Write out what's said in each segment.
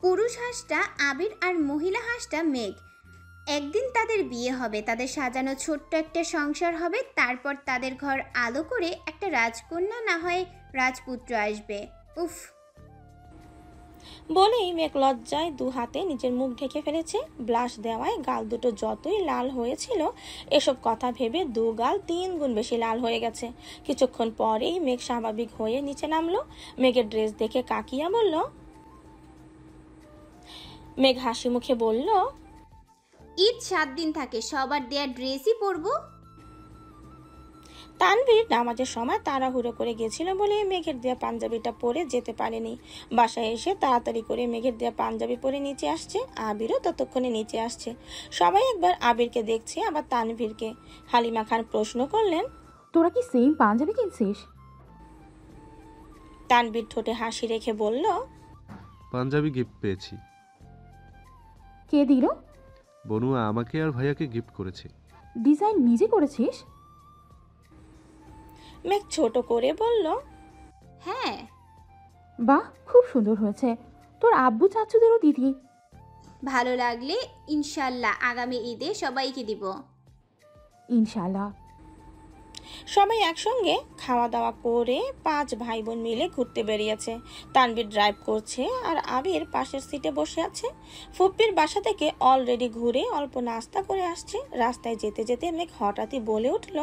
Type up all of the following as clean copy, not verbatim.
পুরুষ হাঁসটা আবির আর মহিলা হাঁসটা মেঘ। একদিন তাদের বিয়ে হবে, তাদের সাজানো ছোট্ট একটা সংসার হবে, তারপর তাদের ঘর আলো করে একটা রাজকন্যা না হয় রাজপুত্র আসবে। উফ। বলেই মেঘ লজ্জায় দু হাতে নিজের মুখ ঢেকে ফেলেছে। ব্লাশ দেওয়ায় গাল দুটো যতই লাল হয়েছিল, এসব কথা ভেবে দু গাল 3 গুণ বেশি লাল হয়ে গেছে। কিছুক্ষণ পরেই মেঘ স্বাভাবিক হয়ে নিচে নামলো। মেঘের ড্রেস দেখে কাকিয়া বলল, মেঘ হাসি মুখে বলল, ঈদ 7 দিন থাকে, সবার দেয়া ড্রেসই পরবো। তানভীর নামাজের সময় তাড়াহুড়ো করে গেছিল বলে মেঘের দেয়া পাঞ্জাবিটা পরে যেতে পারেনি। বাসায় এসে তাড়াতাড়ি করে মেঘের দেয়া পাঞ্জাবি পরে নিচে আসছে। আবিরও ততক্ষণে নিচে আসছে। সবাই একবার আবিরকে দেখছে, আবার তানভীরকে। হালিমা খান প্রশ্ন করলেন, তোরা কি সেম পাঞ্জাবি কিনছিস? তানভীর ঠোঁটে হাসি রেখে বলল, পাঞ্জাবি গিফট পেয়েছি। কে দিল? বনুয়া আমাকে আর ভাইয়াকে গিফট করেছে। ডিজাইন নিজে করেছিস? মেঘ ছোট করে বলল, হ্যাঁ। বাহ, খুব সুন্দর হয়েছে। তোর আব্বু চাচুদেরও দিদি। ভালো লাগলে ইনশাল্লাহ আগামী ঈদে সবাইকে দিব। ইনশাল্লাহ। সবাই একসঙ্গে খাওয়া দাওয়া করে 5 ভাই বোন মিলে ঘুরতে বেরিয়েছে। তানভীর ড্রাইভ করছে আর আবির পাশের সিটে বসে আছে। ফুপ্পির বাসা থেকে অলরেডি ঘুরে অল্প নাস্তা করে আসছে। রাস্তায় যেতে যেতে মেঘ হঠাৎই বলে উঠল,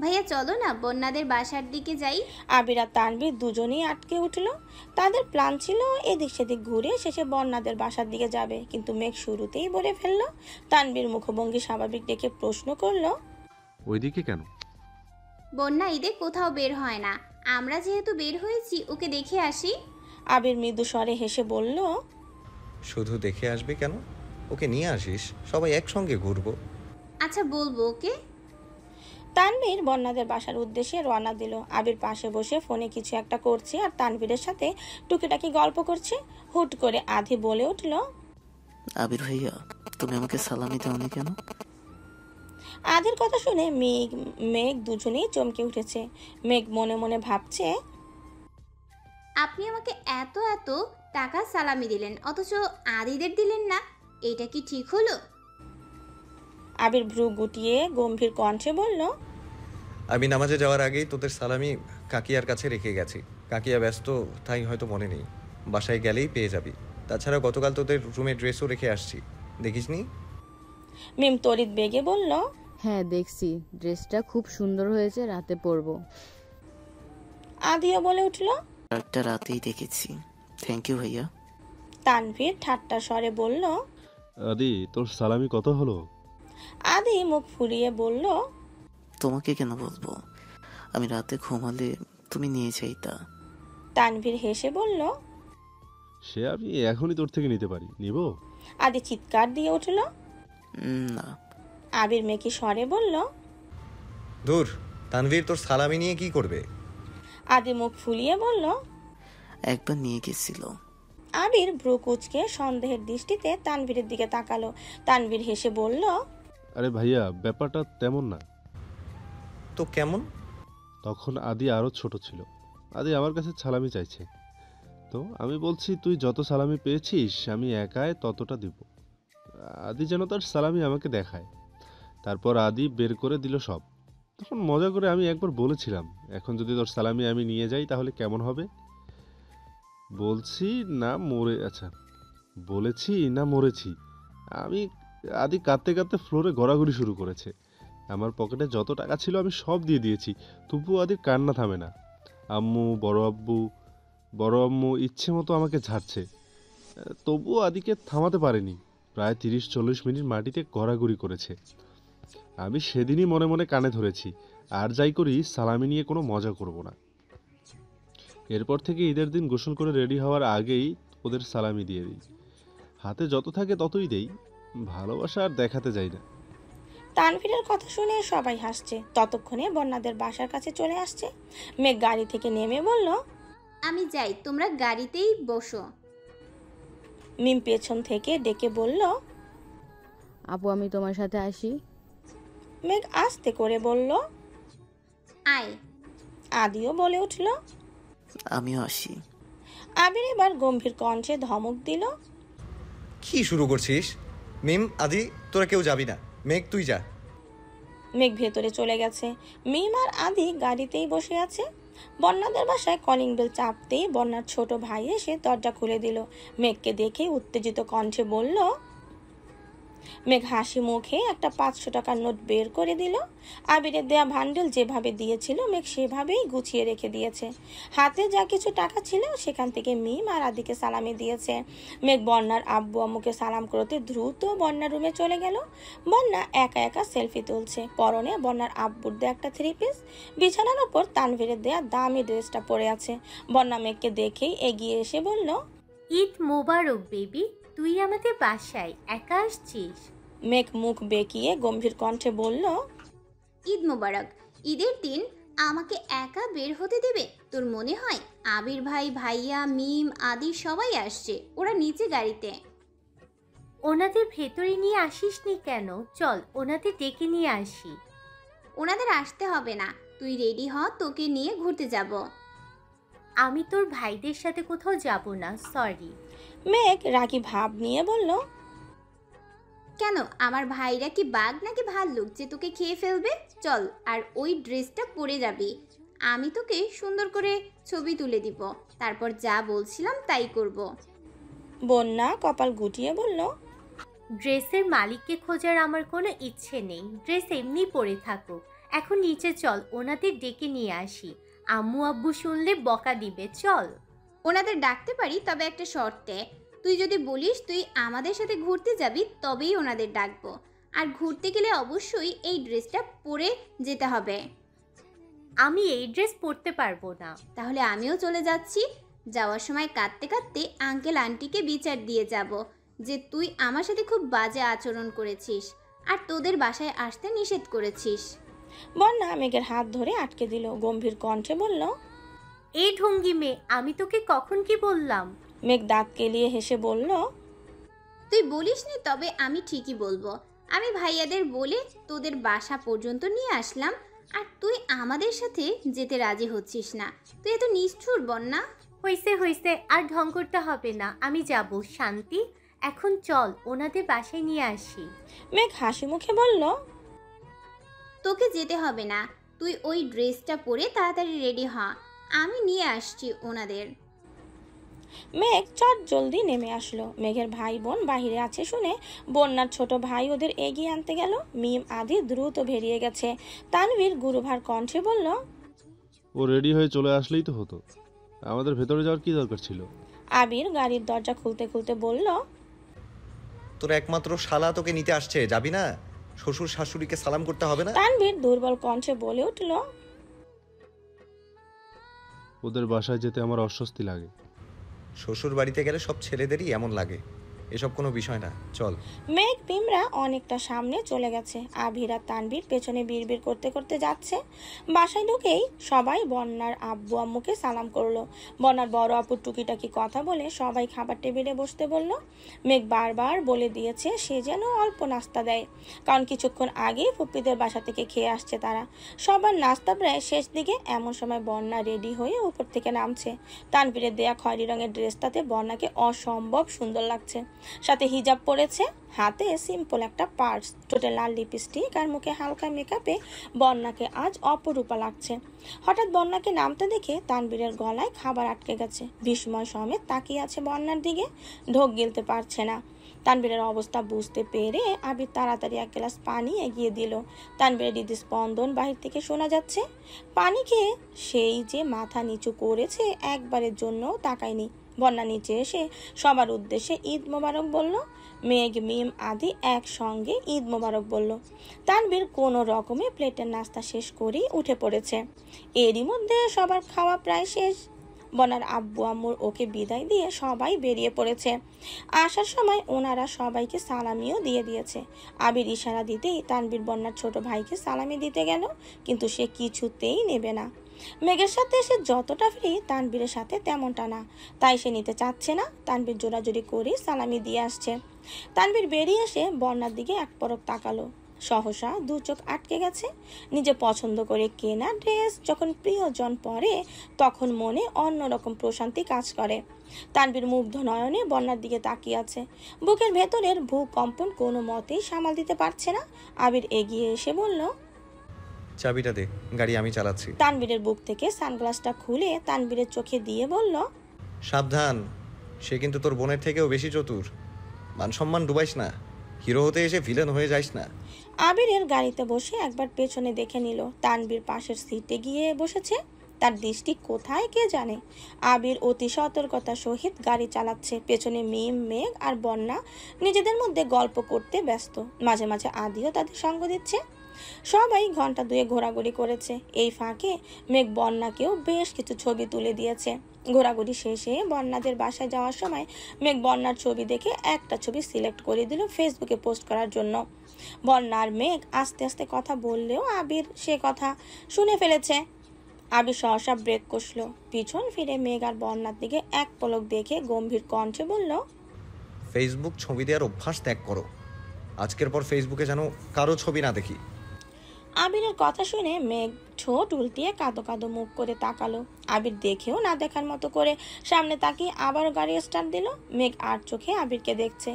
ভাইয়া চলো না বন্যাদের বাসার দিকে যাই। আবির আর তানভীর দুজনেই আটকে উঠল। তাদের প্ল্যান ছিল এদিক সেদিক ঘুরে শেষে বন্যাদের বাসার দিকে যাবে, কিন্তু মেঘ শুরুতেই বলে ফেললো। তানভীর মুখভঙ্গি স্বাভাবিক দেখে প্রশ্ন করলো, ওইদিকে কেন? বন্যা ঈদে কোথাও বের হয় না, আমরা যেহেতু বের হয়েছি ওকে দেখে আসি। আবির মৃদু স্বরে হেসে বলল, শুধু দেখে আসবে কেন, ওকে নিয়ে আসিস, সবাই একসঙ্গে ঘুরবো। আচ্ছা বলবো ওকে। তানভীর বন্যাদের বাসার উদ্দেশ্যে রওনা দিল। আবির পাশে বসে ফোনে কিছু একটা করছে আর তানভীরের সাথে টুকিটাকি গল্প করছে। হুট করে আধি বলে উঠল, আবির ভাইয়া, তুমি আমাকে সালামি দাওনি কেন? আধির কথা শুনে মেঘ দুজনেই চমকে উঠেছে। মেঘ মনে মনে ভাবছে, আপনি আমাকে এত এত টাকা সালামি দিলেন অথচ আদিদের দিলেন না, এটা কি ঠিক হলো? আবির ভ্রু গুটিয়ে গম্ভীর কণ্ঠে বলল, আমি নামাজে যাওয়ার আগেই তোদের সালামি কাকিয়ার কাছে রেখে গেছি। কাকিয়া ব্যস্ত, তাই হয়তো মনে নেই। বাসায় গেলেই পেয়ে যাবি। তাছাড়া গতকাল তোদের রুমে ড্রেসও রেখে আসছি, দেখিসনি? মিম তড়িৎ বেগে বলল, হ্যাঁ দেখছি, ড্রেসটা খুব সুন্দর হয়েছে, রাতে পরবো। আদিও বলে উঠল, একটা রাতেই দেখেছি। থ্যাংক ইউ ভাইয়া। তানভীর ঠাট্টা স্বরে বলল, আদি তোর সালামি কত হলো? আদি মুখ ফুলিয়ে বলল, তোমাকে কেন বলবো, আমি রাতে ঘুমালে তুমি নিয়ে যাইতা। তানভীর হেসে বলল, সে আমি এখনই তোর থেকে নিতে পারি, নিব? আদি চিৎকার দিয়ে উঠল। না। আবির মেকি স্বরে বলল, দূর, তানভীর তোর সালামি নিয়ে কি করবে? আদি মুখ ফুলিয়ে বলল, একবার নিয়ে গেছিল। আবির ভ্রু কুচকে সন্দেহের দৃষ্টিতে তানভীরের দিকে তাকালো। তানভীর হেসে বলল, আরে ভাইয়া, ব্যাপারটা তেমন না। তো কেমন? তখন আদি আরো ছোট ছিল। আদি আমার কাছে সালামি চাইছে, তো আমি বলছি তুই যত সালামি পেয়েছিস আমি একাই ততটা দিব। আদি যেন তার সালামি আমাকে দেখায়। তারপর আদি বের করে দিল সব। তখন মজা করে আমি একবার বলেছিলাম, এখন যদি তোর সালামি আমি নিয়ে যাই তাহলে কেমন হবে? বলছি না মরে আচ্ছা বলেছি না মরেছি আমি। আদি কাঁদতে কাঁদতে ফ্লোরে গড়াগড়ি শুরু করেছে। আমার পকেটে যত টাকা ছিল আমি সব দিয়ে দিয়েছি, তবুও আদির কান্না থামে না। আম্মু, বড় আম্মু ইচ্ছে মতো আমাকে ঝাড়ছে, তবুও আদিকে থামাতে পারেনি। প্রায় 30-40 মিনিট মাটিতে গড়াগড়ি করেছে। আমি সেদিনই মনে মনে কানে ধরেছি, আর যাই করি সালামি নিয়ে কোনো মজা করব না। এরপর থেকে ঈদের দিন গোসল করে রেডি হওয়ার আগেই ওদের সালামি দিয়ে দিই। হাতে যত থাকে ততই দেই, ভালোবাসা আর দেখাতে যাই না। তানভীরের কথা শুনে সবাই হাসছে। ততক্ষণে বন্যাদের বাসার কাছে চলে আসছে। মেঘ গাড়ি থেকে নেমে বলল, আমি যাই, তোমরা গাড়িতেই বসো। মিম পেছন থেকে ডেকে বলল, আপু আমি তোমার সাথে আসি। মেঘ আস্তে করে বলল, আয়। আদিও বলে উঠল, আমিও আসি। আবির এবার গম্ভীর কণ্ঠে ধমক দিল। কি শুরু করছিস? মিম, আদি, তোরা কেউ যাবি না। মেঘ, তুই যা। মেঘ ভেতরে চলে গেছে। মিম আর আদি গাড়িতেই বসে আছে। বন্যাদের বাসায় কলিং বেল চাপতেই বন্যার ছোট ভাই এসে দরজা খুলে দিল। মেঘকে দেখে উত্তেজিত কণ্ঠে বলল। মেঘ হাসি মুখে একটা 500 টাকার নোট বের করে দিল। আবিরের দেয়া ভান্ডেল যেভাবে দিয়েছিল মেঘ সেভাবেই গুছিয়ে রেখে দিয়েছে। হাতে যা কিছু টাকা ছিল সেখান থেকে মিম আর আদিকে সালামি দিয়েছে। মেঘ বন্যার আব্বু আম্মুকে সালাম করতে দ্রুত বন্যার রুমে চলে গেল। বন্যা একা একা সেলফি তুলছে। পরনে বন্যার আব্বুর দেয়া একটা 3 পিস, বিছানার ওপর তানভীরের দেয়া দামি ড্রেসটা পরে আছে। বন্যা মেঘকে দেখেই এগিয়ে এসে বলল, ঈদ মোবারক বেবি, তুই আমাদের বাসায় একা আসছিস? মেঘ মুখ বেঁকিয়ে গম্ভীর কণ্ঠে বলল, ঈদ মোবারক। ঈদের দিন আমাকে একা বের হতে দেবে? তোর মনে হয় আবির ভাই, ভাইয়া, মিম, আদি সবাই আসছে, ওরা নিচে গাড়িতে। ওনাদের ভেতরে নিয়ে আসিসনি কেন? চল ওনাদের ডেকে নিয়ে আসি। ওনাদের আসতে হবে না, তুই রেডি হ, তোকে নিয়ে ঘুরতে যাব। আমি তোর ভাইদের সাথে কোথাও যাব না, সরি। মেঘ রাগী ভাব নিয়ে বলল, কেন, আমার ভাইরা কি বাঘ নাকি ভাল্লুক যে তোকে খেয়ে ফেলবে? চল, আর ওই ড্রেসটা পরে যাবি, আমি তোকে সুন্দর করে ছবি তুলে দিব, তারপর যা বলছিলাম তাই করব। বন্যা কপাল গুটিয়ে বলল, ড্রেসের মালিককে খোঁজার আমার কোনো ইচ্ছে নেই, ড্রেস এমনি পরে থাকুক। এখন নিচে চল, ওনাদের ডেকে নিয়ে আসি। আম্মু আব্বু শুনলে বকা দিবে, চল। ওনাদের ডাকতে পারি, তবে একটা শর্তে। তুই যদি বলিস তুই আমাদের সাথে ঘুরতে যাবি তবেই ওনাদের ডাকবো, আর ঘুরতে গেলে অবশ্যই এই ড্রেসটা পরে যেতে হবে। আমি এই ড্রেস পরতে পারবো না। তাহলে আমিও চলে যাচ্ছি। যাওয়ার সময় কাঁদতে কাঁদতে আঙ্কেল আন্টিকে বিচার দিয়ে যাব যে তুই আমার সাথে খুব বাজে আচরণ করেছিস আর তোদের বাসায় আসতে নিষেধ করেছিস। বন্যা মেঘের হাত ধরে আটকে দিল। গম্ভীর কণ্ঠে বলল, এই ঢঙ্গি মেয়ে, আমি তোকে কখন কি বললাম? মেঘ দাঁত কেলিয়ে হেসে বলল, তুই বলিসনি, তবে আমি ঠিকই বলবো। আমি ভাইয়াদের বলে তোদের বাসা পর্যন্ত নিয়ে আসলাম, আর তুই আমাদের সাথে যেতে রাজি হচ্ছিস না। তুই এত নিষ্ঠুর বন্যা। হইছে হইছে, আর ঢং করতে হবে না, আমি যাব। শান্তি, এখন চল ওনাদের বাসায় নিয়ে আসি। মেঘ হাসি মুখে বলল, তোকে যেতে হবে না, তুই ওই ড্রেসটা পরে তাড়াতাড়ি রেডি হ, আমি নিয়ে আসছি ওনাদের। মেঘ চট জলদি নেমে আসলো। মেঘের ভাই বোন বাহিরে আছে শুনে বন্যার ছোট ভাই ওদের এগিয়ে আনতে গেল। মিম আদি দ্রুত বেরিয়ে গেছে। তানভীর গুরুভার কণ্ঠে বলল, ও রেডি হয়ে চলে আসলেই তো হতো, আমাদের ভেতরে যাওয়ার কি দরকার ছিল? আবির গাড়ির দরজা খুলতে খুলতে বলল, তোর একমাত্র শালা তোকে নিতে আসছে, যাবি না? শ্বশুর শাশুড়িকে সালাম করতে হবে না? তানভীর দুর্বল কণ্ঠে বলে উঠল, ওদের বাসায় যেতে আমার অস্বস্তি লাগে। শ্বশুর বাড়িতে গেলে সব ছেলেদেরই এমন লাগে, এসব কোনো বিষয় না, চল। মেঘ পিমরা অনেকটা সামনে চলে গেছে। আবির আর তানভীর পেছনে বিড়বিড় করতে করতে যাচ্ছে। বাসায় ঢুকেই সবাই বন্যার আব্বু আম্মুকে সালাম করলো। বন্যার বড় আপুর টুকিটাকি কথা বলে সবাই খাবার টেবিলে বসতে বলল। মেঘ বারবার বলে দিয়েছে সে যেন অল্প নাস্তা দেয়, কারণ কিছুক্ষণ আগেই ফুপ্পিদের বাসা থেকে খেয়ে আসছে তারা। সবার নাস্তা প্রায় শেষ দিকে, এমন সময় বন্যা রেডি হয়ে উপর থেকে নামছে। তানভীরের দেয়া খয়েরি রঙের ড্রেসটাতে বন্যাকে অসম্ভব সুন্দর লাগছে। সাথে হিজাব পরেছে, হাতে সিম্পল একটা পার্স, ঠোঁটে লাল লিপস্টিক আর মুখে হালকা মেকআপে বন্যাকে আজ অপরূপা লাগছে। হঠাৎ বন্যাকে নামতে দেখে তানভীরের গলায় খাবার আটকে গেছে। বিস্ময় সমেত তাকিয়ে আছে বন্যার দিকে, ঢোক গিলতে পারছে না। তানভীরের অবস্থা বুঝতে পেরে আবির তাড়াতাড়ি এক গ্লাস পানি এগিয়ে দিল। তানভীরের হৃদস্পন্দন বাহির থেকে শোনা যাচ্ছে। পানি খেয়ে সেই যে মাথা নিচু করেছে, একবারের জন্যও তাকায়নি। বন্যা নিচে এসে সবার উদ্দেশ্যে ঈদ মোবারক বলল। মেঘ মিম আদি একসঙ্গে ঈদ মোবারক বলল। তানভীর কোনো রকমে প্লেটের নাস্তা শেষ করেই উঠে পড়েছে। এরই মধ্যে সবার খাওয়া প্রায় শেষ। বন্যার আব্বু আম্মুর ওকে বিদায় দিয়ে সবাই বেরিয়ে পড়েছে। আসার সময় ওনারা সবাইকে সালামিও দিয়ে দিয়েছে। আবির ইশারা দিতেই তানভীর বন্যার ছোট ভাইকে সালামি দিতে গেল, কিন্তু সে কিছুতেই নেবে না। মেঘের সাথে সে যতটা ফ্রি তানভীরের সাথে তেমনটা না, তাই সে নিতে চাচ্ছে না। তানভীর জোরাজোরি করে সালামি দিয়ে আসছে। তানভীর বেরিয়ে এসে বন্যার দিকে এক পলক তাকালো। সহসা দু চোখ আটকে গেছে। নিজে পছন্দ করে কেনা ড্রেস যখন প্রিয়জন পরে তখন মনে অন্যরকম প্রশান্তি কাজ করে। তানভীর মুগ্ধ নয়নে বন্যার দিকে তাকিয়ে আছে। বুকের ভেতরের ভূকম্পন কোনো মতেই সামাল দিতে পারছে না। আবির এগিয়ে এসে বলল, চাবিটা দে, গাড়ি আমি চালাচ্ছি। তানভীরের বুক থেকে সানগ্লাসটা খুলে তানভীরের চোখে দিয়ে বলল, সাবধান, সে কিন্তু তোর বোনের থেকেও বেশি চতুর। মান সম্মান ডুবাইস না, হিরো হতে এসে ভিলেন হয়ে যাইস না। আবিরের গাড়িতে বসে একবার পেছনে দেখে নিল। তানভীর পাশের সিটে গিয়ে বসেছে। তার দৃষ্টি কোথায় কে জানে। আবির অতি সতর্কতার সহিত গাড়ি চালাচ্ছে। পেছনে মিম, মেঘ আর বন্যা নিজেদের মধ্যে গল্প করতে ব্যস্ত। মাঝে মাঝে আদিও তাদের সঙ্গ দিচ্ছে। সবাই ঘন্টা দুয়ে ঘোরাঘুরি করেছে। এই ফাঁকে মেঘ বন্যাকেও বেশ কিছু ছবি তুলে দিয়েছে। ঘোরাঘুরি শেষে বন্যাদের বাসায় যাওয়ার সময় মেঘ বন্যার ছবি দেখে একটা ছবি সিলেক্ট করে দিল ফেসবুকে পোস্ট করার জন্য। বন্যার মেঘ আস্তে আস্তে কথা বললেও আবির সে কথা শুনে ফেলেছে। আবির সহসা ব্রেক কষল। পিছন ফিরে মেঘ আর বন্যার দিকে এক পলক দেখে গম্ভীর কণ্ঠে বলল, ফেসবুক ছবি দেওয়ার অভ্যাস ত্যাগ করো। আজকের পর ফেসবুকে যেন কারো ছবি না দেখি। আবিরের কথা শুনে মেঘ ঠোঁট উল্টিয়ে কাঁদো কাঁদো মুখ করে তাকালো। আবির দেখেও না দেখার মতো করে সামনে তাকিয়ে আবার গাড়ি স্টার্ট দিল। মেঘ আর চোখে আবিরকে দেখছে।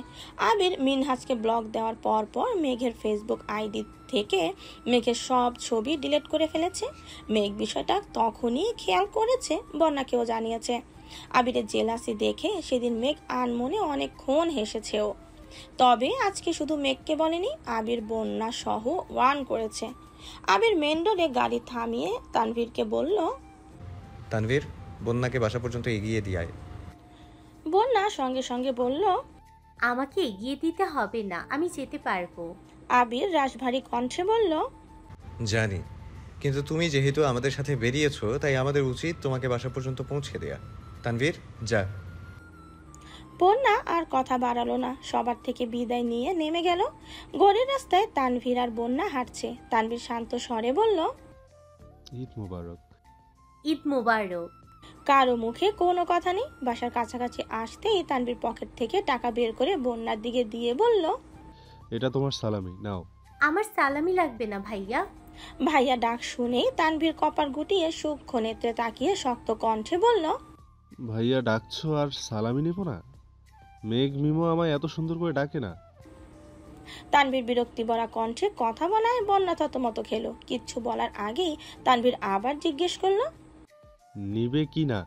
আবির মিনহাজকে ব্লক দেওয়ার পর পর মেঘের ফেসবুক আইডি থেকে মেঘের সব ছবি ডিলিট করে ফেলেছে। মেঘ বিষয়টা তখনই খেয়াল করেছে, বন্যাকেও জানিয়েছে। আবিরের জেলাসি দেখে সেদিন মেঘ আনমনে অনেকক্ষণ হেসেছেও। তবে আজকে শুধু মেঘকে বলেনি, আবির বন্যা সহ ওয়ান করেছে। আবির মেন রোডে গাড়ি থামিয়ে তানভীরকে বলল, তানভীর, বন্যাকে বাসা পর্যন্ত এগিয়ে দিয়ে আয়। বন্যা সঙ্গে সঙ্গে বলল, আমাকে এগিয়ে দিতে হবে না, আমি যেতে পারবো। আবির রাশভারী কণ্ঠে বলল, জানি, কিন্তু তুমি যেহেতু আমাদের সাথে বেরিয়েছো তাই আমাদের উচিত তোমাকে বাসা পর্যন্ত পৌঁছে দেয়া। তানভীর, যা। বন্যা আর কথা বাড়ালো না, সবার থেকে বিদায় নিয়ে নেমে গেল। গড়ের রাস্তায় তানভীর আর বন্যা হাঁটছে। তানভীর শান্ত স্বরে বলল, ঈদ মোবারক। ঈদ মোবারক। কারো মুখে কোনো কথা নেই। বাসার কাছাকাছি আসতেই তানভীর পকেট থেকে টাকা বের করে বন্যার দিকে দিয়ে বলল, এটা তোমার সালামি, নাও। আমার সালামি লাগবে না ভাইয়া। ভাইয়া ডাক শুনেই তানভীর কপাল গুটিয়ে সূক্ষ্ম নেত্রে তাকিয়ে শক্ত কণ্ঠে বলল, ভাইয়া ডাকছো আর সালামি নেবো না? মেঘ মিমো আমায় এত সুন্দর করে ডাকে না। তানভীর বিরক্তি ভরা কণ্ঠে কথা বলায় বন্যা থতমত খেলো। কিচ্ছু বলার আগেই তানভীর আবার জিজ্ঞেস করলো, নিবে কি না?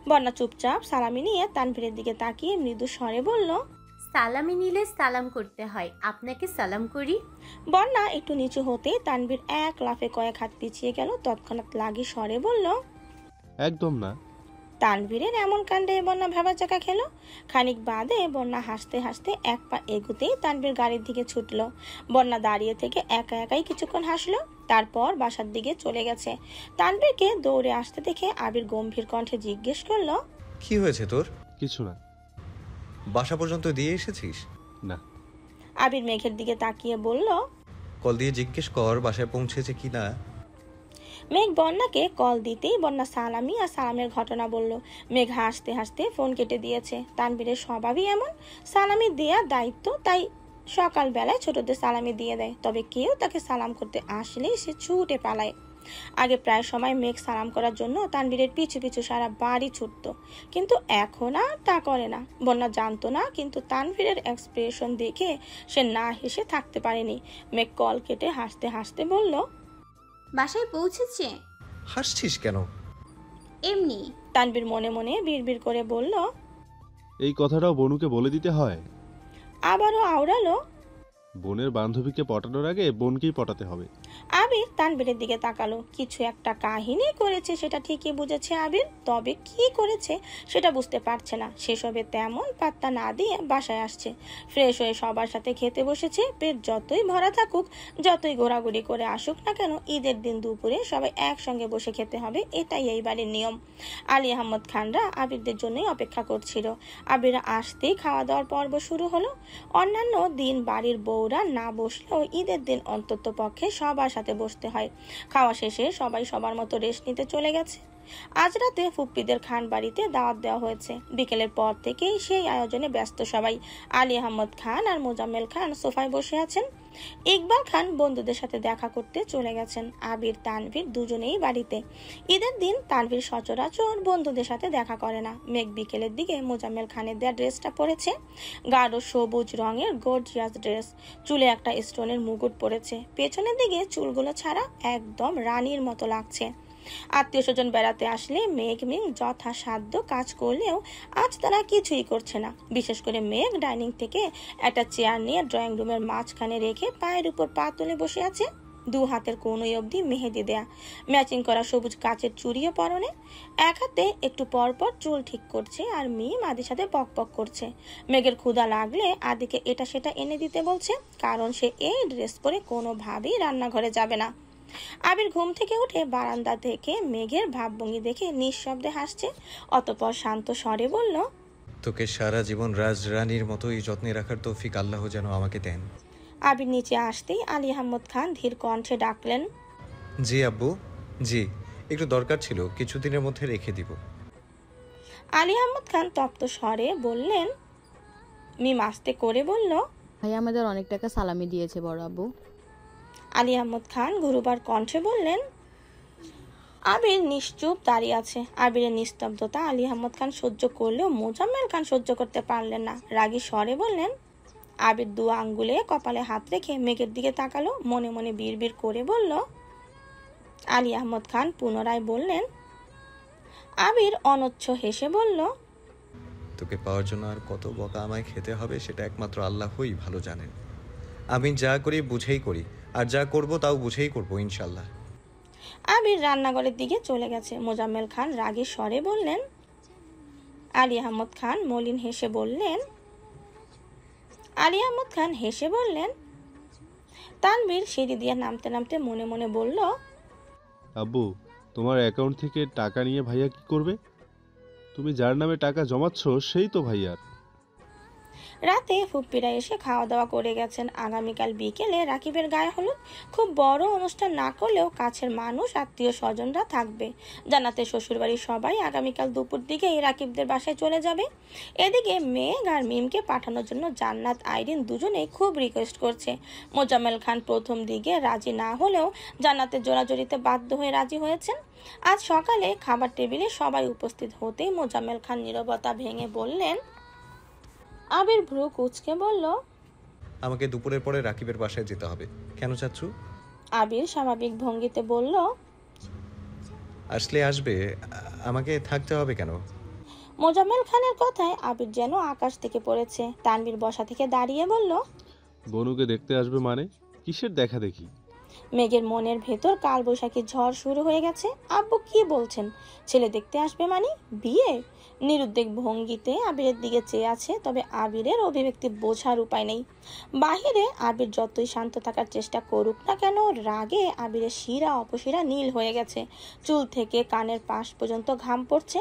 বন্যা চুপচাপ সালামি নিয়ে তানভীরের দিকে তাকিয়ে মৃদু স্বরে বলল, সালামি নিলে সালাম করতে হয়, আপনাকে সালাম করি। বন্যা একটু নিচু হতেই তানভীর এক লাফে কয়েক হাত পিছিয়ে গেল। তৎক্ষণাৎ লাগি স্বরে বলল, একদম না। তানভীরের এমন কাণ্ডে বন্যা ভেবাচাকা খেলো। খানিক বাদে বন্যা হাসতে হাসতে এক পা এগুতেই তানভীর গাড়ির দিকে ছুটলো। বন্যা দাঁড়িয়ে থেকে একা একাই কিছুক্ষণ হাসলো, তারপর বাসার দিকে চলে গেছে। তানভীরকে দৌড়ে আসতে দেখে আবির গম্ভীর কণ্ঠে জিজ্ঞেস করলো, কি হয়েছে তোর? কিছু না। বাসা পর্যন্ত দিয়ে এসেছিস? না। আবির মেঘের দিকে তাকিয়ে বলল, কল দিয়ে জিজ্ঞেস কর বাসায় পৌঁছেছে কি না। মেঘ বন্যাকে কল দিতেই বন্যা সালামি আর সালামের ঘটনা বলল। মেঘ হাসতে হাসতে ফোন কেটে দিয়েছে। তানভীরের স্বভাবই এমন, সালামি দেওয়ার দায়িত্ব, তাই সকালবেলায় ছোটদের সালামি দিয়ে দেয়। তবে কেউ তাকে সালাম করতে আসলেই সে ছুটে পালায়। আগে প্রায় সময় মেঘ সালাম করার জন্য তানভীরের পিছু পিছু সারা বাড়ি ছুটত, কিন্তু এখন আর তা করে না। বন্যা জানতো না, কিন্তু তানভীরের এক্সপ্রেশন দেখে সে না হেসে থাকতে পারেনি। মেঘ কল কেটে হাসতে হাসতে বলল, বাসায় পৌঁছেছে? হাসছিস কেন? এমনি। তানভীর মনে মনে বিড়বিড় করে বলল, এই কথাটাও বনুকে বলে দিতে হয়? আবারও আওড়ালো, বোনের বান্ধবীকে পটানোর আগে বোনকেই পটাতে হবে। আবির তানভীরের দিকে তাকালো। কিছু একটা কাহিনী করেছে সেটা ঠিকই বুঝেছে আবির, তবে কি করেছে সেটা বুঝতে পারছে না। সেসবে তেমন পাত্তা না দিয়ে বাসায় আসছে। ফ্রেশ হয়ে সবার সাথে খেতে বসেছে। পেট যতই ভরা থাকুক, যতই ঘোরাঘুরি করে আসুক না কেন, ঈদের দিন দুপুরে সবাই একসঙ্গে বসে খেতে হবে, এটাই এই বাড়ির নিয়ম। আলী আহমদ খানরা আবিরদের জন্যই অপেক্ষা করছিল। আবিরা আসতেই খাওয়া দাওয়ার পর্ব শুরু হলো। অন্যান্য দিন বাড়ির বউরা না বসলেও ঈদের দিন অন্তত পক্ষে সবার সাথে বসতে হয়। খাওয়া শেষে সবাই সবার মতো রেস্ট নিতে চলে গেছে। আজ রাতে ফুপ্পিদের খান বাড়িতে দাওয়াত দেওয়া হয়েছে। বিকেলের পর থেকেই সেই আয়োজনে ব্যস্ত সবাই। আলী আহমদ খান আর মোজাম্মেল খান সোফায় বসে আছেন। ইকবাল খান বন্ধুদের সাথে দেখা করতে চলে গেছেন। আবির তানভীর দুজনেই বাড়িতে। ঈদের দিন তানভীর সচরাচর বন্ধুদের সাথে দেখা করে না। মেঘ বিকেলের দিকে মোজাম্মেল খানের দেওয়া ড্রেসটা পরেছে, গাঢ় সবুজ রঙের গর্জিয়াস ড্রেস। চুলে একটা স্টোনের মুকুট পরেছে, পেছনের দিকে চুলগুলো ছাড়া একদম রানীর মতো লাগছে। আত্মীয় স্বজন বেড়াতে আসলে মেঘ যথাসাধ্য কাজ করলেও আজ তারা কিছুই করছে না। বিশেষ করে মেঘ ডাইনিং থেকে একটা চেয়ার নিয়ে ড্রয়িং রুমের মাঝখানে রেখে পায়ের উপর পা তুলে বসে আছে। দু হাতের কোনোই অবধি মেহেদি দেয়া, ম্যাচিং করা সবুজ কাচের চুড়িও পরনে। এক হাতে একটু পর পর চুল ঠিক করছে আর মিম আদির সাথে পক পক করছে। মেঘের ক্ষুধা লাগলে আদিকে এটা সেটা এনে দিতে বলছে, কারণ সে এই ড্রেস পরে কোনোভাবেই রান্নাঘরে যাবে না। আবির ঘুম থেকে উঠে বারান্দা থেকে মেঘের ভাবভঙ্গি দেখে নিঃশব্দে হাসছে। অতঃপর শান্ত স্বরে বলল, তোকে সারা জীবন রাজরানীর মতোই যত্নে রাখার তৌফিক আল্লাহ যেন আমাকে দেন। আবির নিচে আসতেই আলী আহমদ খান ধীর কণ্ঠে ডাকলেন, জি আব্বু, জি, একটু দরকার ছিল, কিছুদিনের মধ্যে রেখে দিব। আলী আহমদ খান তপ্ত স্বরে বললেন। মিম আস্তে করে বলল, ভাই আমাদের অনেক টাকা সালামি দিয়েছে বড় আব্বু। আলী আহমদ খান গুরুবার কণ্ঠে বললেন। আবির নিশ্চুপ দাঁড়িয়ে আছে। আবিরের নিস্তব্ধতা আলী আহমদ খান সহ্য করলেও মোজাম্মেল খান সহ্য করতে পারলেন না। রাগী স্বরে বললেন। আবির দু আঙ্গুলে কপালে হাত রেখে মেঘের দিকে তাকালো, মনে মনে বিড়বিড় করে বলল। আলী আহমদ খান পুনরায় বললেন। আবির অনচ্ছ হেসে বলল, তোকে পাওয়ার জন্য আর কত বকা আমায় খেতে হবে সেটা একমাত্র আল্লাহই ভালো জানেন। আমি যা করি বুঝেই করি, আর যা করব তাও বুঝেই করব ইনশাল্লাহ। আবির রান্নাঘরের দিকে চলে গেছে। মোজাম্মেল খান রাগী স্বরে বললেন। আলী আহমদ খান মলিন হেসে বললেন। তানভীর সিঁড়ি দিয়ে নামতে নামতে মনে মনে বলল, আব্বু, তোমার অ্যাকাউন্ট থেকে টাকা নিয়ে ভাইয়া কি করবে? তুমি যার নামে টাকা জমাচ্ছ সেই তো ভাইয়ার। রাতে ফুপ্পিরা এসে খাওয়া দাওয়া করে গেছেন। আগামীকাল বিকেলে রাকিবের গায়ে হলুদ। খুব বড় অনুষ্ঠান না করলেও কাছের মানুষ আত্মীয় স্বজনরা থাকবে। জানাতে শ্বশুরবাড়ির সবাই আগামীকাল দুপুর দিকে রাকিবদের বাসায় চলে যাবে। এদিকে মেঘ আর মিমকে পাঠানোর জন্য জান্নাত আইরিন দুজনেই খুব রিকোয়েস্ট করছে। মোজাম্মেল খান প্রথম দিকে রাজি না হলেও জান্নাতের জোরাজোরিতে বাধ্য হয়ে রাজি হয়েছেন। আজ সকালে খাবার টেবিলে সবাই উপস্থিত হতেই মোজাম্মেল খান নীরবতা ভেঙে বললেন। আবির ভ্রু কুঁচকে বলল, আমাকে দুপুরের পরে রাকিবের বাসায় যেতে হবে। কেন চাচ্ছু? আবির স্বাভাবিক ভঙ্গিতে বলল, আসলে আসবে, আমাকে থাকতে হবে কেন? মোজাম্মেল খানের কথায় আবির যেন আকাশ থেকে পড়েছে। তানভীর বসা থেকে দাঁড়িয়ে বলল, বনুকে দেখতে আসবে মানে? কিসের দেখা দেখি? মেঘের মনের ভেতর কালবৈশাখী ঝড় শুরু হয়ে গেছে। আব্বু কি বলছেন? ছেলে দেখতে আসবে মানে বিয়ে? নিরুদ্বেগ ভঙ্গিতে আবিরের দিকে চেয়ে আছে, তবে আবিরের অভিব্যক্তি বোঝার উপায় নেই। বাহিরে আবির যতই শান্ত থাকার চেষ্টা করুক না কেন, রাগে আবিরের শিরা অপশিরা নীল হয়ে গেছে। চুল থেকে কানের পাশ পর্যন্ত ঘাম পড়ছে।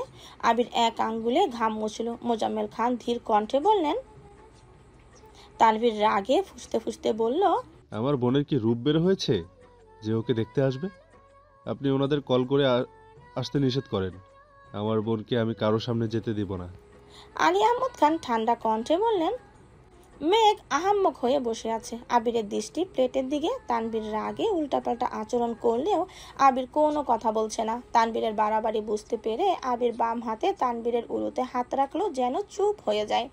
আবির এক আঙ্গুলে ঘাম মুছল। মোজাম্মেল খান ধীর কণ্ঠে বললেন। তানভীর রাগে ফুঁসতে ফুঁসতে বলল, আমার বোনের কি রূপ বের হয়েছে যে ওকে দেখতে আসবে? আপনি ওনাদের কল করে আসতে নিষেধ করেন। আমার বোনকে আমি কারো সামনে যেতে দিব না। আলী আহমদ খান ঠান্ডা কণ্ঠে বললেন। মেঘ আহাম্মক হয়ে বসে আছে। আবিরের দৃষ্টি প্লেটের দিকে। তানভীর রাগে উল্টাপাল্টা আচরণ করলেও আবির কোনো কথা বলছে না। তানভীরের বাড়াবাড়ি বুঝতে পেরে আবির বাম হাতে তানভীরের উরুতে হাত রাখলো, যেন চুপ হয়ে যায়।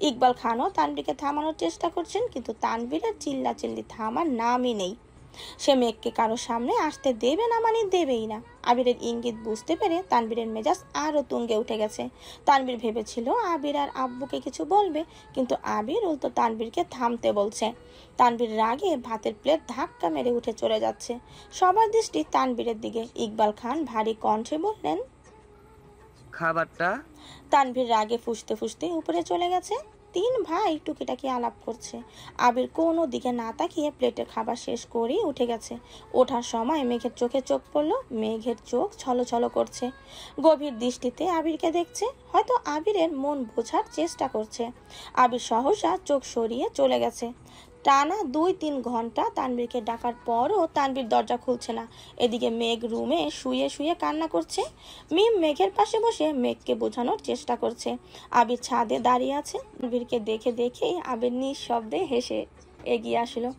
ইকবাল খানও তানভীরকে থামানোর চেষ্টা করছেন, কিন্তু তানভীরের চিল্লাচিল্লি থামার নামই নেই। সে মেঘকে কারো সামনে আসতে দেবে না মানে দেবেই না। আবিরের ইঙ্গিত বুঝতে পেরে তানভীরের মেজাজ আরো তুঙ্গে উঠে গেছে। তানভীর ভেবেছিল আবির আর আব্বুকে কিছু বলবে, কিন্তু আবির উল্টো তানভীরকে থামতে বলছে। তানভীর রাগে ভাতের প্লেট ধাক্কা মেরে উঠে চলে যাচ্ছে। সবার দৃষ্টি তানভীরের দিকে। ইকবাল খান ভারী কণ্ঠে বললেন, খাবারটা। তানভীর রাগে ফুঁসতে ফুঁসতে উপরে চলে গেছে। তিন ভাই টুকিটাকি আলাপ করছে। আবির কোনো দিকে না তাকিয়ে প্লেটের খাবার শেষ করেই উঠে গেছে। ওঠার সময় মেঘের চোখে চোখ পড়ল। মেঘের চোখ ছলছল করছে। গভীর দৃষ্টিতে আবিরকে দেখছে, হয়তো আবিরের মন বোঝার চেষ্টা করছে। আবির সহসা চোখ সরিয়ে চলে গেছে। টানা 2-3 ঘন্টা তানভীরকে ডাকার পরও তানভীর দরজা খুলছে না। এদিকে মেঘ রুমে শুয়ে শুয়ে কান্না করছে। মিম মেঘের পাশে বসে মেঘকে বোঝানোর চেষ্টা করছে। আবির ছাদে দাঁড়িয়ে আছে। তানভীরকে দেখে দেখেই আবির নিঃশব্দে হেসে এগিয়ে আসলো।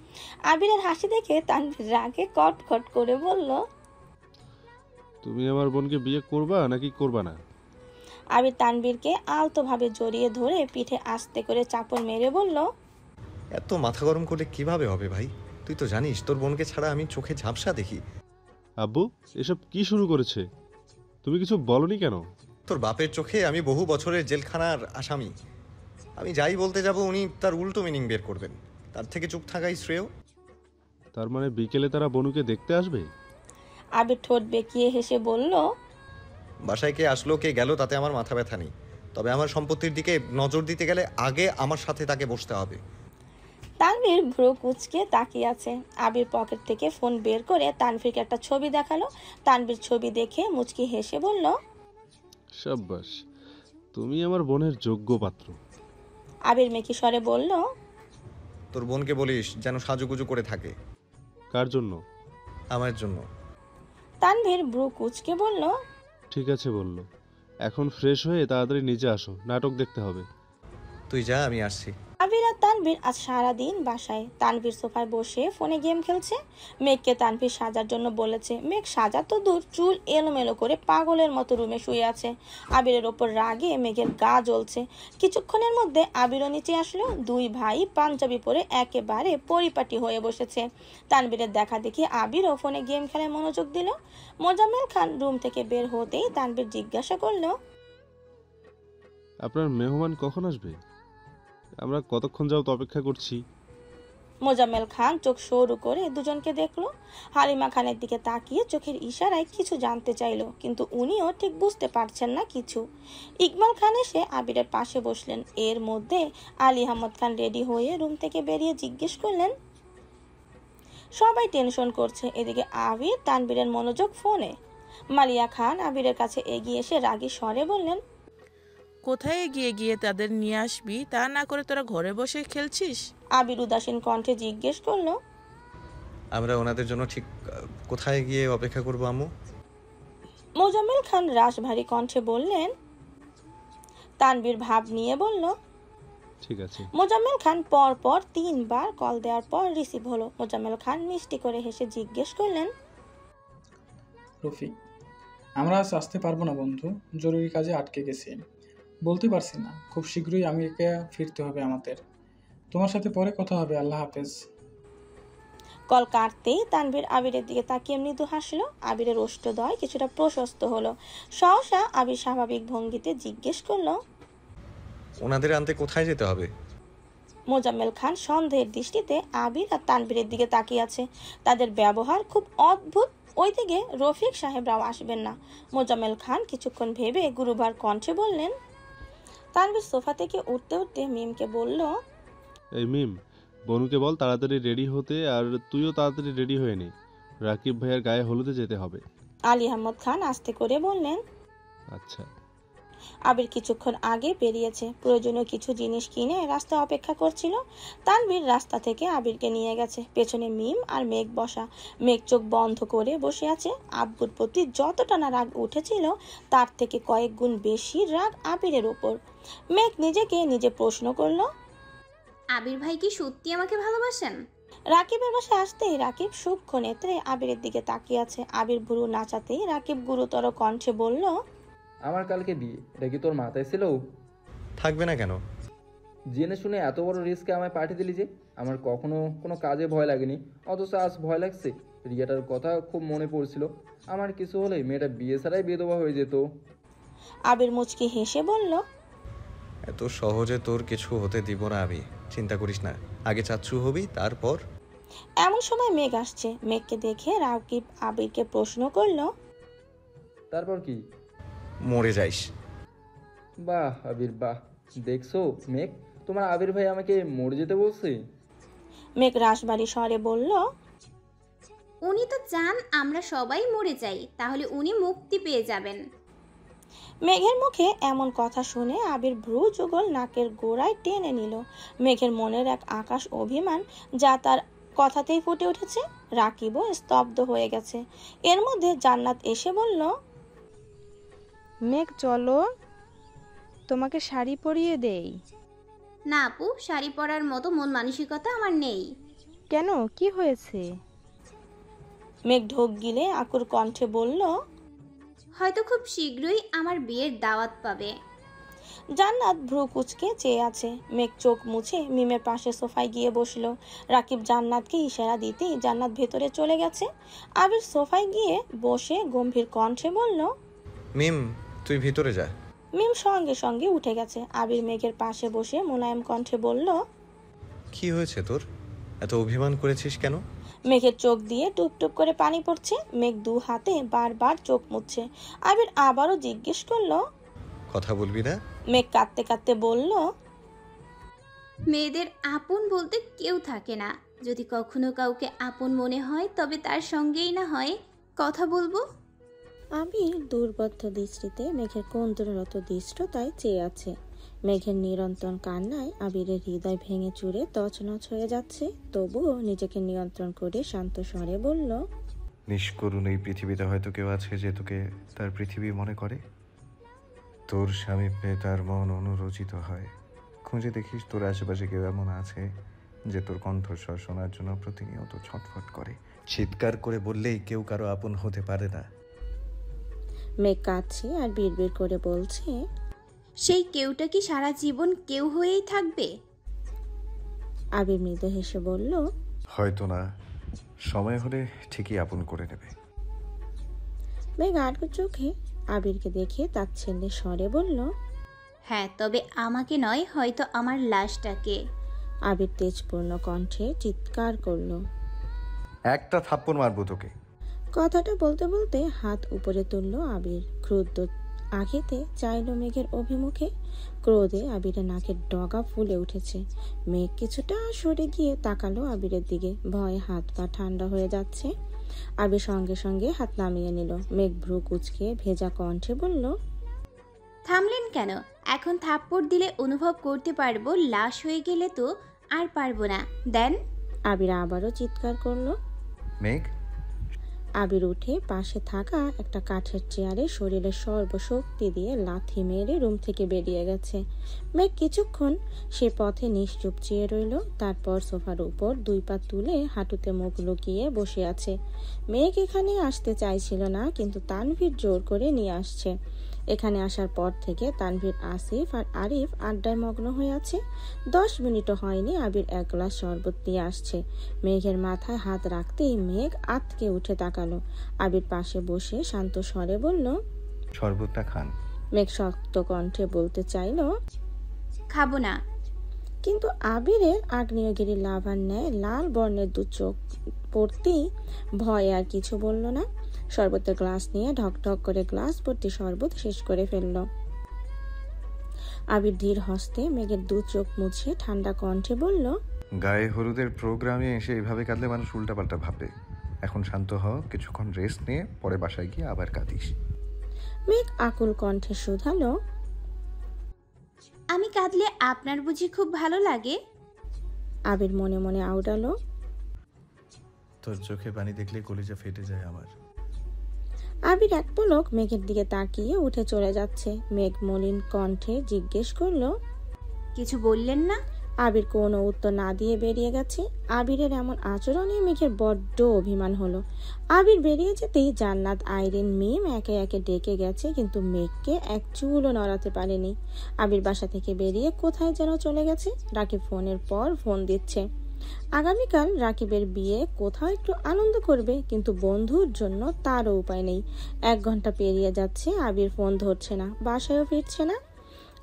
আবিরের হাসি দেখে তানভীর রাগে কটকট করে বলল, তুমি আমার বোনকে বিয়ে করবা নাকি করবা না? আবির তানভীরকে আলতোভাবে জড়িয়ে ধরে পিঠে আস্তে করে চাপড় মেরে বলল, এত মাথা গরম করলে কিভাবে হবে ভাই? তুই তো জানিস তোর বোনকে ছাড়া আমি চোখে ঝাপসা দেখি। আব্বু, এসব কি শুরু করেছে? তুমি কিছু বলনি কেন? তোর বাপের চোখে আমি বহু বছরের জেলখানার আসামি। আমি যাই বলতে যাব উনি তার উল্টো মিনিং বের করবেন। তার থেকে চুপ থাকাই শ্রেয়। তার মানে বিকেলে তারা বনুকে দেখতে আসবে? আবির ঠোঁট বেঁকিয়ে হেসে বলল, বাসায় কে আসলো কে গেল তাতে আমার মাথা ব্যথা নেই, তবে আমার সম্পত্তির দিকে নজর দিতে গেলে আগে আমার সাথে তাকে বসতে হবে। তানভীর ভ্রু কুঁচকে তাকিয়ে আছে। আবির পকেট থেকে ফোন বের করে তানভীরকে একটা ছবি দেখালো। তানভীর ছবি দেখে মুচকি হেসে বলল, সাব্বাস, তুমি আমার বোনের যোগ্য পাত্র। আবির মেকি স্বরে বলল, তোর বোনকে বলিস যেন সাজুগুজু করে থাকে। কার জন্য? আমার জন্য। তানভীর ভ্রু কুঁচকে বলল, ঠিক আছে বলল। এখন ফ্রেশ হয়ে তাড়াতাড়ি নিচে আসো, নাটক দেখতে হবে। তুই যা, আমি আসছি। আবির আর তানভীর আজ সারাদিন বাসায়। তানভীর সোফায় বসে ফোনে গেম খেলছে। মেঘকে তানভীর সাজার জন্য বলেছে। মেঘ সাজা তো দূর, চুল এলোমেলো করে পাগলের মতো রুমে শুয়ে আছে। আবিরের ওপর রাগে মেঘের গা জ্বলছে। কিছুক্ষণের মধ্যে আবিরও নিচে আসলো। দুই ভাই পাঞ্জাবি পরে একেবারে পরিপাটি হয়ে বসেছে। তানভীরের দেখা দেখি আবিরও ফোনে গেম খেলায় মনোযোগ দিল। মোজাম্মেল খান রুম থেকে বের হতেই তানভীর জিজ্ঞাসা করলো, আপনার মেহমান কখন আসবে? আমরা কতক্ষণ যাবত অপেক্ষা করছি। মোজাম্মেল খান চোখ সরু করে দুজনকে দেখলো। হালিমা খানের দিকে তাকিয়ে চোখের ইশারায় কিছু জানতে চাইলো, কিন্তু উনিও ঠিক বুঝতে পারছেন না কিছু। ইকবাল খান এসে আবিরের পাশে বসলেন। এর মধ্যে আলী আহমদ খান রেডি হয়ে রুম থেকে বেরিয়ে জিজ্ঞেস করলেন, সবাই টেনশন করছে, এদিকে আবির তানবীরের মনোযোগ ফোনে। মালিয়া খান আবিরের কাছে এগিয়ে এসে রাগী স্বরে বললেন, কোথায় এগিয়ে গিয়ে তাদের নিয়ে আসবি, তা না করে তোরা ঘরে বসে খেলছিস? আবির উদাসীন কণ্ঠে জিজ্ঞেস করলো, আমরা ওনাদের জন্য ঠিক কোথায় গিয়ে অপেক্ষা করবো আম্মু? মোজাম্মেল খান রাশভারী কণ্ঠে বললেন। তানবীর ভাব নিয়ে বলল, ঠিক আছে। মোজাম্মেল খান পর পর 3 বার কল দেওয়ার পর রিসিভ হলো। মোজাম্মেল খান মিষ্টি করে হেসে জিজ্ঞেস করলেন, রফিক, আমরা আজ আসতে পারবো না বন্ধু, জরুরি কাজে আটকে গেছি, বলতে পারছি না। খুব শীঘ্রই আমেরিকা ফিরতে হবে আমাদের। তোমার সাথে পরে কথা হবে, আল্লাহ হাফেজ। কল কাটতেই তানভীর আবিরের দিকে তাকিয়ে মৃদু হাসলো। আবিরের ওষ্ঠদ্বয় কিছুটা প্রশস্ত হলো। সহসা আবির স্বাভাবিক ভঙ্গিতে জিজ্ঞেস করলো, ওনাদের আনতে কোথায় যেতে হবে? মোজাম্মেল খান সন্দেহের দৃষ্টিতে আবির আর তানভীরের দিকে তাকিয়ে আছে। তাদের ব্যবহার খুব অদ্ভুত। ওইদিকে রফিক সাহেবরাও আসবেন না। মোজাম্মেল খান কিছুক্ষণ ভেবে গুরুবার কণ্ঠে বললেন। তানভীর সোফা থেকে উঠতে উঠতে মিমকে বলল, এই মিম, বনুকে বল তাড়াতাড়ি রেডি হতে, আর তুইও তাড়াতাড়ি রেডি হয়ে নে, রাকিব ভাইয়ের গায়ে হলুদে যেতে হবে। আলী আহমদ খান আস্তে করে বললেন। আচ্ছা। আবির কিছুক্ষণ আগে বেরিয়েছে, প্রয়োজনীয় কিছু জিনিস কিনে রাস্তায় অপেক্ষা করছিল। তানভীর রাস্তা থেকে আবিরকে নিয়ে গেছে। পেছনে মিম আর মেঘ বসা। মেঘ চোখ বন্ধ করে বসে আছে। আব্বুর প্রতি যতটা না রাগ উঠেছিল, তার থেকে কয়েক গুণ বেশি রাগ আবিরের উপর। মেঘ নিজেকে নিজে প্রশ্ন করলো, আবির ভাই কি সত্যি আমাকে ভালোবাসেন? রাকিবের বাসায় আসতেই রাকিব সূক্ষ্ম নেত্রে আবিরের দিকে তাকিয়ে আছে। আবির ভুরু নাচাতেই রাকিব গুরুতর কণ্ঠে বলল, আমার কালকে বিয়ে, এটা কি তোর মাথায় ছিল? থাকবে না কেন? জেনে শুনে এত বড় রিস্কে আমায় পাঠিয়ে দিলি যে। আমার কখনো কোনো কাজে ভয় লাগেনি, অথচ আজ ভয় লাগছে। রিয়াটার কথা খুব মনে পড়ছিল। আমার কিছু হলে মেয়েটা বিয়ে ছাড়াই বিধবা হয়ে যেত। আবির মুচকি হেসে বলল, এত সহজে তোর কিছু হতে দিব না আমি, চিন্তা করিস না। আগে চাচ্ছু হবি, তারপর। এমন সময় মেঘ আসছে। মেঘকে দেখে রাকিব আবিরকে প্রশ্ন করলো, তারপর কি? মরে যাইস। বাহ আবির বাহ, দেখছো মেঘ, তোমার আবির ভাই আমাকে মরে যেতে বলছে। মেঘ রাশবাড়ি স্বরে বলল, উনি তো চান আমরা সবাই মরে যাই, তাহলে উনি মুক্তি পেয়ে যাবেন। মেঘের মুখে এমন কথা শুনে আবির ভ্রু যুগল নাকের গোড়ায় টেনে নিল। মেঘের মনের এক আকাশ অভিমান যা তার কথাতেই ফুটে উঠেছে। রাকিবও স্তব্ধ হয়ে গেছে। এর মধ্যে জান্নাত এসে বলল, মেঘ চলো, তোমাকে শাড়ি পরিয়ে দেই। না আপু, শাড়ি পরার মতো মন মানসিকতা আমার নেই। কেন, কি হয়েছে? মেঘ ঢোক গিলে আকুর কণ্ঠে বলল, হয়তো খুব শীঘ্রই আমার বিয়ের দাওয়াত পাবে। জান্নাত ভ্রু কুচকে চেয়ে আছে। মেঘ চোখ মুছে মিমের পাশে সোফায় গিয়ে বসলো। রাকিব জান্নাতকে ইশারা দিতেই জান্নাত ভেতরে চলে গেছে। আবির সোফায় গিয়ে বসে গম্ভীর কণ্ঠে বলল, মিম তুই ভিতরে যা। মিম সঙ্গে সঙ্গে উঠে গেছে। আবির মেঘের পাশে বসে মোলায়েম কণ্ঠে বলল, কি হয়েছে তোর? এত অভিমান করেছিস কেন? মেঘের চোখ দিয়ে টুপ টুপ করে পানি পড়ছে। মেঘ দু হাতে বারবার চোখ মুছছে। আবির আবারও জিজ্ঞেস করলো, কথা বলবি না? মেঘ কাঁদতে কাঁদতে বলল, মেয়েদের আপন বলতে কেউ থাকে না। যদি কখনো কাউকে আপন মনে হয় তবে তার সঙ্গেই না হয় কথা বলবো। আবির দুর্বদ্ধ দৃষ্টিতে মেঘের কন্দররত দৃষ্টতায় চেয়ে আছে। মেঘের নিরন্তর কান্নায় আবিরের হৃদয় ভেঙে চুরে তছনছ হয়ে যাচ্ছে। তবুও নিজেকে নিয়ন্ত্রণ করে শান্ত স্বরে বলল, নিষ্করুণ এই পৃথিবীতে হয়তো কেউ আছে যে তোকে তার পৃথিবী মনে করে। তোর স্বামীপ্যে তার মন অনুরোচিত হয়। খুঁজে দেখিস তোর আশেপাশে কেউ এমন আছে যে তোর কণ্ঠস্বর শোনার জন্য প্রতিনিয়ত ছটফট করে। চিৎকার করে বললেই কেউ কারো আপন হতে পারে না। মেঘ কাঁদছে আর বিড়বিড় করে বলছে, সেই কেউটা কি সারা জীবন কেউ হয়েই থাকবে? আবির মৃদু হেসে বলল, হয়তো না, সময় হলে ঠিকই আপন করে নেবে। মেঘ আটকো চোখে আবিরকে দেখে তাচ্ছিল্যে স্বরে বলল, হ্যাঁ, তবে আমাকে নয়, হয়তো আমার লাশটাকে। আবির তেজপূর্ণ কণ্ঠে চিৎকার করলো, একটা থাপ্পড় মারবো তোকে। কথাটা বলতে বলতে হাত উপরে তুলল আবির। ক্রুদ্ধ আঘাতে চাইল মেঘের অভিমুখে। ক্রোধে আবিরের নাকের ডগা ফুলে উঠেছে। মেঘ কিছুটা সরে গিয়ে তাকালো আবিরের দিকে। ভয়ে হাত পা ঠান্ডা হয়ে যাচ্ছে। আবির সঙ্গে সঙ্গে হাত নামিয়ে নিল। মেঘ ভ্রু কুচকে ভেজা কণ্ঠে বলল, থামলেন কেন? এখন থাপ্পড় দিলে অনুভব করতে পারবো, লাশ হয়ে গেলে তো আর পারবো না। দেন। আবির আবারও চিৎকার করলো। মেঘ। আবির উঠে পাশে থাকা একটা কাঠের চেয়ারে শরীরের সর্বশক্তি দিয়ে লাথি মেরে রুম থেকে বেরিয়ে গেছে। মেঘ কিছুক্ষণ সে পথে নিশ্চুপ চেয়ে রইল। তারপর সোফার উপর দুই পা তুলে হাঁটুতে মুখ লুকিয়ে বসে আছে। মেঘ এখানে আসতে চাইছিল না, কিন্তু তানভীর জোর করে নিয়ে আসছে। এখানে আসার পর থেকে তানভীর, আসিফ আর আরিফ আড্ডায় মগ্ন হয়ে আছে। 10 মিনিটও হয়নি আবির এক গ্লাস শরবত দিয়ে আসছে। মেঘের মাথায় হাত রাখতেই মেঘ আতকে উঠে তাকালো। আবির পাশে বসে শান্ত স্বরে বলল, শরবতটা খান। মেঘ শক্ত কণ্ঠে বলতে চাইল, খাবো না। কিন্তু আবিরের আগ্নেয়গিরি লাভার ন্যায় লাল বর্ণের দু চোখ পড়তেই ভয়ে আর কিছু বলল না। শরবতের গ্লাস নিয়ে ঢকঢক করে গ্লাস ভর্তি শরবত শেষ করে ফেলল। আবির ধীর হস্তে মেঘের দু চোখ মুছে ঠান্ডা কণ্ঠে বলল, গায়ে হলুদের প্রোগ্রামে এসে এইভাবে কাঁদলে মানুষ উল্টাপাল্টা ভাববে। এখন শান্ত হ, কিছুক্ষণ রেস্ট নিয়ে পরে বাসায় গিয়ে আবার কাঁদিস। মেঘ আকুল কণ্ঠে শুধালো, আমি কাঁদলে আপনার বুঝি খুব ভালো লাগে? আবির মনে মনে আউড়ালো, তোর চোখে পানি দেখলে কলিজা ফেটে যায় আমার। আবির এক পলক মেঘের দিকে তাকিয়ে উঠে চলে যাচ্ছে। মেঘ মলিন কণ্ঠে জিজ্ঞেস করলো, কিছু বললেন না? আবির কোনো উত্তর না দিয়ে বেরিয়ে গেছে। আবিরের এমন আচরণে মেঘের বড্ড অভিমান হলো। আবির বেরিয়ে যেতেই জান্নাত, আইরিন, মিম একে একে ডেকে গেছে, কিন্তু মেঘকে এক চুলও নড়াতে পারেনি। আবির বাসা থেকে বেরিয়ে কোথায় যেন চলে গেছে। রাকিব ফোনের পর ফোন দিচ্ছে। আগামীকাল রাকিবের বিয়ে, কোথাও একটু আনন্দ করবে, কিন্তু বন্ধুর জন্য তারও উপায় নেই। 1 ঘন্টা পেরিয়ে যাচ্ছে, আবির ফোন ধরছে না, বাসায়ও ফিরছে না।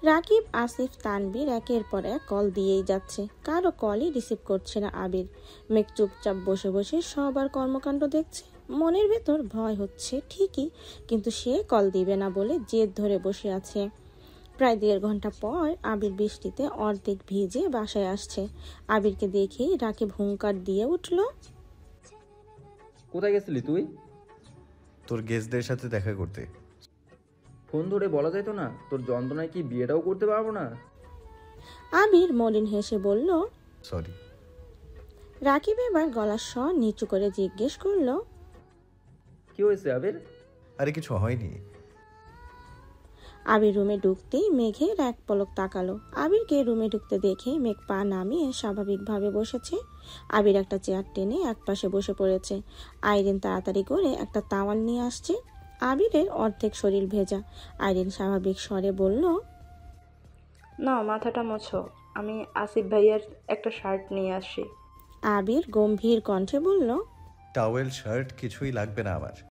রাকিব, আসিফ, তানবীর একের পর এক কল দিয়েই যাচ্ছে, কারো কলই রিসিভ করছে না আবির। মেঘ চুপচাপ বসে বসে সবার কর্মকাণ্ড দেখছে। মনের ভেতর ভয় হচ্ছে ঠিকই, কিন্তু সে কল দিবে না বলে জেদ ধরে বসে আছে। প্রায় 1.5 ঘন্টা পর আবির বৃষ্টিতে অর্ধেক ভিজে বাসায় আসছে। আবিরকে দেখেই রাকিব হুঙ্কার দিয়ে উঠল, কোথায় গেছিলি তুই? তোর গেস্টদের সাথে দেখা করতে। ফোন ধরে বলা যেত না তোর যন্ত্রণায় কি বিয়েটাও করতে পারবো না? আবির মলিন হেসে বলল। সরি। রাকিব এবার গলার স্বর নিচু করে জিজ্ঞেস করলো, কি হয়েছে আবির? আরে কিছু হয়নি। আবির রুমে ঢুকতেই মেঘের এক পলক তাকালো। আবিরকে রুমে ঢুকতে দেখে মেঘ পা নামিয়ে স্বাভাবিকভাবে বসেছে। আবির একটা চেয়ার টেনে একপাশে বসে পড়েছে। আইরিন তাড়াতাড়ি করে একটা তাওয়াল নিয়ে আসছে। আবিরের অর্ধেক শরীর ভেজা। আইরিন স্বাভাবিক স্বরে বলল, না, মাথাটা মোছো, আমি আসিফ ভাইয়ার একটা শার্ট নিয়ে আসি। আবির গম্ভীর কণ্ঠে বলল, টাওয়েল শার্ট কিছুই লাগবে না আমার।